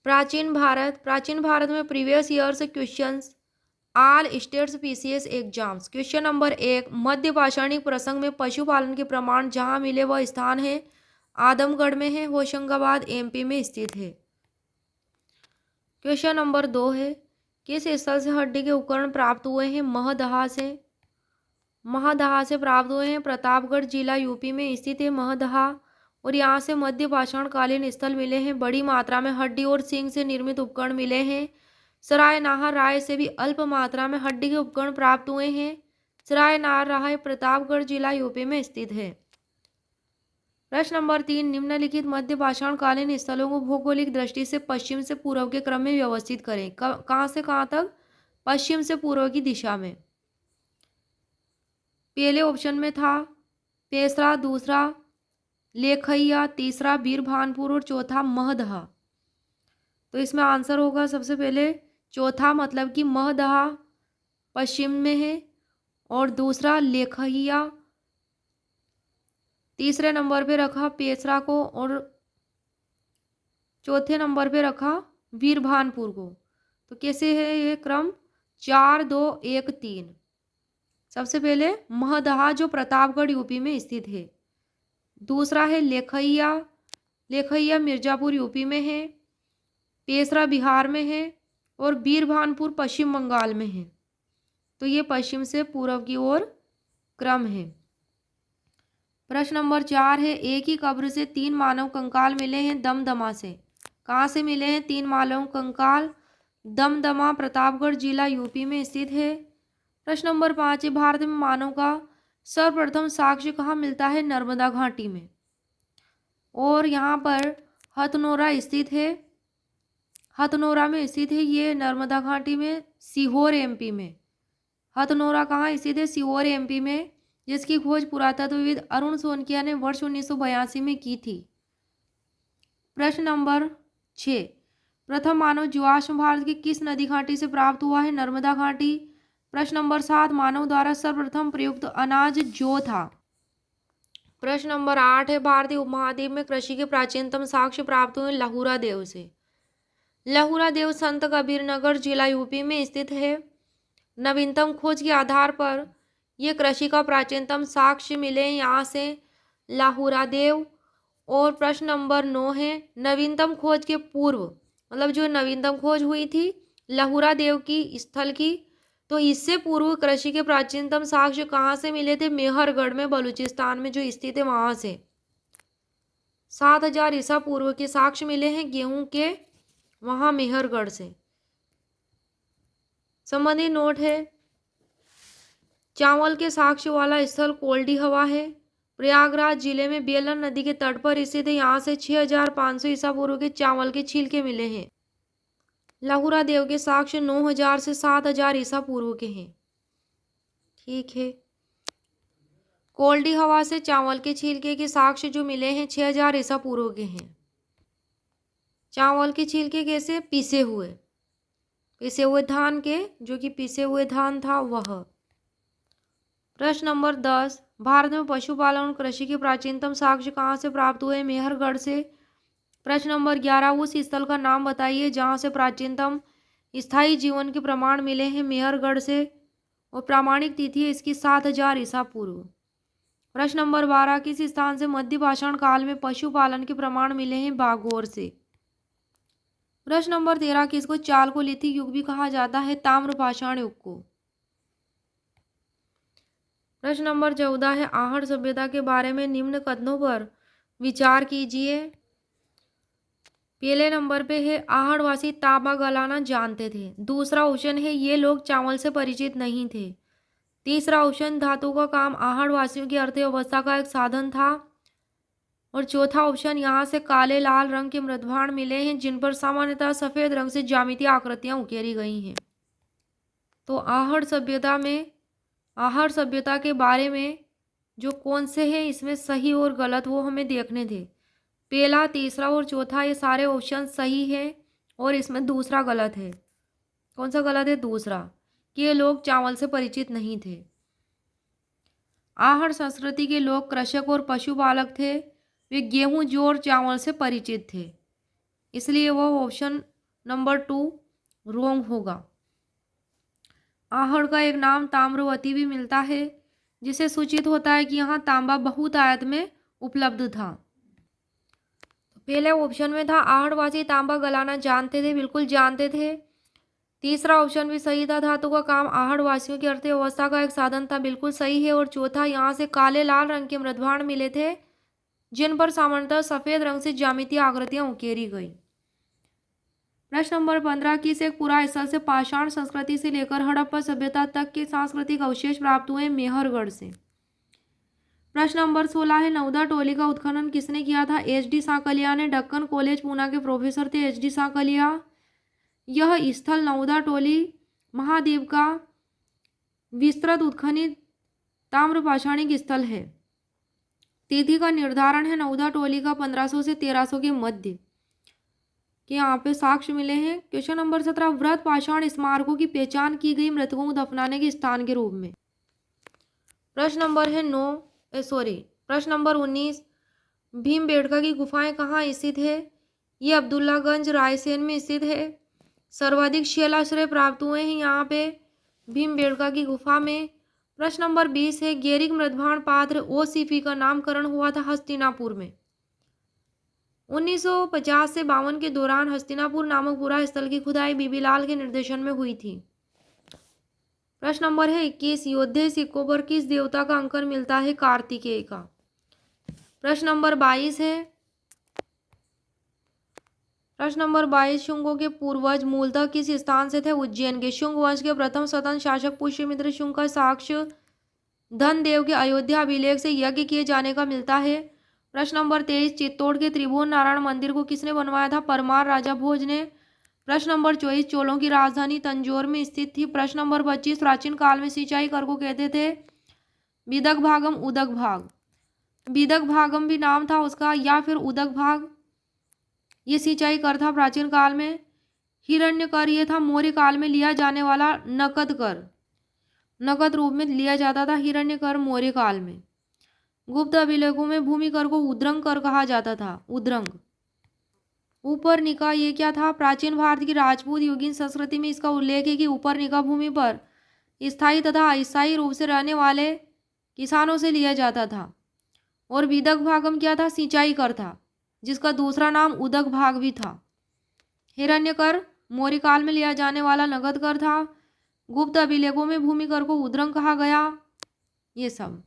प्राचीन भारत में previous years questions all states PCS exams. Question number 1, मध्य पाषाणिक प्रसंग में पशुपालन के प्रमाण जहां मिले वह स्थान है आदमगढ़ में है, होशंगाबाद एमपी में स्थित है। क्वेश्चन नंबर 2 है, किस स्थल से हड्डी के उपकरण प्राप्त हुए हैं? महदहा से प्राप्त हुए हैं। प्रतापगढ़ जिला यूपी में स्थित है महदहा, और यहाँ से मध्य पाषाणकालीन स्थल मिले हैं। बड़ी मात्रा में हड्डी और सींग से निर्मित उपकरण मिले हैं। सराय नाहर राय से भी अल्प मात्रा में हड्डी के उपकरण प्राप्त हुए हैं। सराय नाहर राय प्रतापगढ़ जिला यूपी में स्थित है। प्रश्न नंबर 3, निम्नलिखित मध्य पाषाणकालीन स्थलों को भौगोलिक दृष्टि से पश्चिम से पूर्व के क्रम में व्यवस्थित करें। कहाँ से कहाँ तक? पश्चिम से पूर्व की दिशा में। पहले ऑप्शन में था पेसरा, दूसरा लेखैया, तीसरा बीरभानपुर और चौथा महदहा। तो इसमें आंसर होगा सबसे पहले चौथा, मतलब कि महदहा पश्चिम में है, और दूसरा लेखैया, तीसरे नंबर पे रखा पेसरा को, और चौथे नंबर पे रखा बीरभानपुर को। तो कैसे है ये क्रम? 4 2 1 3। सबसे पहले महदहा जो प्रतापगढ़ यूपी में स्थित है, दूसरा है लेखैया, लेखैया मिर्जापुर यूपी में है, पेसरा बिहार में है, और बीरभानपुर पश्चिम बंगाल में है। तो ये पश्चिम से पूर्व की ओर क्रम है। प्रश्न नंबर 4 है, एक ही कब्र से 3 मानव कंकाल मिले हैं दमदमा से। कहाँ से मिले हैं 3 मानव कंकाल? दमदमा प्रतापगढ़ जिला यूपी में स्थित है। प्रश्न नंबर 5 है, भारत में मानव का सर्वप्रथम साक्ष्य कहाँ मिलता है? नर्मदा घाटी में, और यहाँ पर हथनोरा स्थित है। हथनोरा में स्थित है ये नर्मदा घाटी में, सीहोर एमपी में। हथनोरा कहाँ स्थित है? सीहोर एमपी में, जिसकी खोज पुरातत्वविद अरुण सोनकिया ने वर्ष 1982 में की थी। प्रश्न नंबर 6, प्रथम मानव जीवाश्म भारत की किस नदी घाटी से प्राप्त हुआ है? नर्मदा घाटी। प्रश्न नंबर 7, मानव द्वारा सर्वप्रथम प्रयुक्त अनाज जौ था। प्रश्न नंबर 8 है, भारतीय उपमहाद्वीप में कृषि के प्राचीनतम साक्ष्य प्राप्त हुए लहुरा देव से। लहुरा देव संत कबीर नगर जिला यूपी में स्थित है। नवीनतम खोज के आधार पर ये कृषि का प्राचीनतम साक्ष्य मिले यहाँ से लाहुरा देव। और प्रश्न नंबर 9 है, नवीनतम खोज के पूर्व, मतलब जो नवीनतम खोज हुई थी लाहुरा देव की स्थल की, तो इससे पूर्व कृषि के प्राचीनतम साक्ष्य कहाँ से मिले थे? मेहरगढ़ में, बलूचिस्तान में जो स्थित है वहाँ से 7000 ईसा पूर्व के साक्ष्य मिले हैं गेहूं के, वहाँ मेहरगढ़ से। संबंधित नोट है, चावल के साक्ष्य वाला स्थल कोल्डी हवा है, प्रयागराज जिले में बेलन नदी के तट पर स्थित है। यहाँ से 6500 ईसा पूर्व के चावल के छिलके मिले हैं। लहुरा देव के साक्ष्य 9000 से 7000 ईसा पूर्व के हैं। ठीक है, कोल्डी हवा से चावल के छिलके के साक्ष्य जो मिले हैं 6000 ईसा पूर्व के हैं। चावल के छिलके कैसे? पिसे हुए धान के, जो कि पिसे हुए धान था वह। प्रश्न नंबर 10, भारत में पशुपालन और कृषि के प्राचीनतम साक्ष्य कहाँ से प्राप्त हुए? मेहरगढ़ से। प्रश्न नंबर 11, उस स्थल का नाम बताइए जहाँ से प्राचीनतम स्थायी जीवन के प्रमाण मिले हैं? मेहरगढ़ से, और प्रामाणिक तिथि है इसकी 7000 ईसा पूर्व। प्रश्न नंबर 12, किस स्थान से मध्य पाषाण काल में पशुपालन के प्रमाण मिले हैं? बागोर से। प्रश्न नंबर 13, किसको चालकोलिथिक युग भी कहा जाता है? ताम्रपाषाण युग को। प्रश्न नंबर 14 है, आहड़ सभ्यता के बारे में निम्न कथनों पर विचार कीजिए। पहले नंबर पे है, आहड़वासी तांबा गलाना जानते थे। दूसरा ऑप्शन है, ये लोग चावल से परिचित नहीं थे। तीसरा ऑप्शन, धातु का काम आहड़वासियों की अर्थव्यवस्था का एक साधन था। और चौथा ऑप्शन, यहाँ से काले लाल रंग के मृदभांड मिले हैं जिन पर सामान्यतः सफेद रंग से ज्यामितीय आकृतियां उकेरी गई हैं। तो आहड़ सभ्यता के बारे में जो कौन से हैं इसमें सही और गलत वो हमें देखने थे। पहला, तीसरा और चौथा ये सारे ऑप्शन सही हैं, और इसमें दूसरा गलत है। कौन सा गलत है? दूसरा, कि ये लोग चावल से परिचित नहीं थे। आहड़ संस्कृति के लोग कृषक और पशुपालक थे। वे गेहूं, जौ और चावल से परिचित थे, इसलिए वह ऑप्शन नंबर 2 रोंग होगा। आहड़ का एक नाम ताम्रवती भी मिलता है, जिसे सूचित होता है कि यहाँ तांबा बहुतायत में उपलब्ध था। पहले ऑप्शन में था आहड़वासी तांबा गलाना जानते थे, बिल्कुल जानते थे। तीसरा ऑप्शन भी सही था, धातु का काम आहड़वासियों की अर्थव्यवस्था का एक साधन था, बिल्कुल सही है। और चौथा, यहाँ से काले लाल रंग के मृदभांड मिले थे, जिन पर सामान्यतः सफेद रंग से ज्यामितीय आकृतियां उकेरी गई। प्रश्न नंबर 15, किस एक पुरा स्थल से पाषाण संस्कृति से लेकर हड़प्पा सभ्यता तक के सांस्कृतिक अवशेष प्राप्त हुए? मेहरगढ़ से। प्रश्न नंबर 16 है, नवदा टोली का उत्खनन किसने किया था? एच.डी. सांकलिया ने। डक्कन कॉलेज पूना के प्रोफेसर थे एच.डी. सांकलिया। यह स्थल नवदा टोली महाद्वीप का विस्तृत उत्खनित ताम्रपाषाणिक स्थल है। तिथि का निर्धारण है नवदा टोली का 1500 से 1300 के मध्य के यहाँ पे साक्ष्य मिले हैं। क्वेश्चन नंबर 17, वृहत पाषाण स्मारकों की पहचान की गई मृतकों को दफनाने के स्थान के रूप में। प्रश्न नंबर है प्रश्न नंबर 19, भीमबेड़का की गुफाएं कहाँ स्थित है? ये अब्दुल्लागंज रायसेन में स्थित है। सर्वाधिक शिलाश्रय प्राप्त हुए हैं यहाँ पे भीमबेड़का की गुफा में। प्रश्न नंबर 20 है, गेरिक मृदभांड पात्र ओसीपी का नामकरण हुआ था हस्तिनापुर में। 1950 से 52 के दौरान हस्तिनापुर नामक पुरा स्थल की खुदाई बीबीलाल के निर्देशन में हुई थी। प्रश्न नंबर है 21, योद्धे सिक्कों पर किस देवता का अंकन मिलता है? कार्तिकेय का। प्रश्न नंबर 22 है, प्रश्न नंबर 22, शुंगों के पूर्वज मूलतः किस स्थान से थे? उज्जैन के। शुंग वंश के प्रथम स्वतंत्र शासक पुष्यमित्र शुंग का साक्ष्य धनदेव के अयोध्या अभिलेख से यज्ञ किए जाने का मिलता है। प्रश्न नंबर 23, चित्तौड़ के त्रिभुवन नारायण मंदिर को किसने बनवाया था? परमार राजा भोज ने। प्रश्न नंबर 24, चोलों की राजधानी तंजौर में स्थित थी। प्रश्न नंबर 25, प्राचीन काल में सिंचाई कर को कहते थे? विदग भागम, उदक भाग। विदग भागम भी नाम था उसका, या फिर उदक भाग, ये सिंचाई कर था प्राचीन काल में। हिरण्य कर ये था मौर्य काल में लिया जाने वाला नकद कर, नकद रूप में लिया जाता था हिरण्य कर मौर्य काल में। गुप्त अभिलेखों में भूमि कर को उद्रंग कर कहा जाता था, उद्रंग। ऊपरनिका ये क्या था? प्राचीन भारत की राजपूत युगीन संस्कृति में इसका उल्लेख है कि ऊपरनिका भूमि पर स्थायी तथा अस्थायी रूप से रहने वाले किसानों से लिया जाता था। और विदग भागम क्या था? सिंचाई कर था, जिसका दूसरा नाम उदक भाग भी था। हिरण्य कर मौर्य काल में लिया जाने वाला नगद कर था। गुप्त अभिलेखों में भूमि कर को उद्रंग कहा गया। ये सब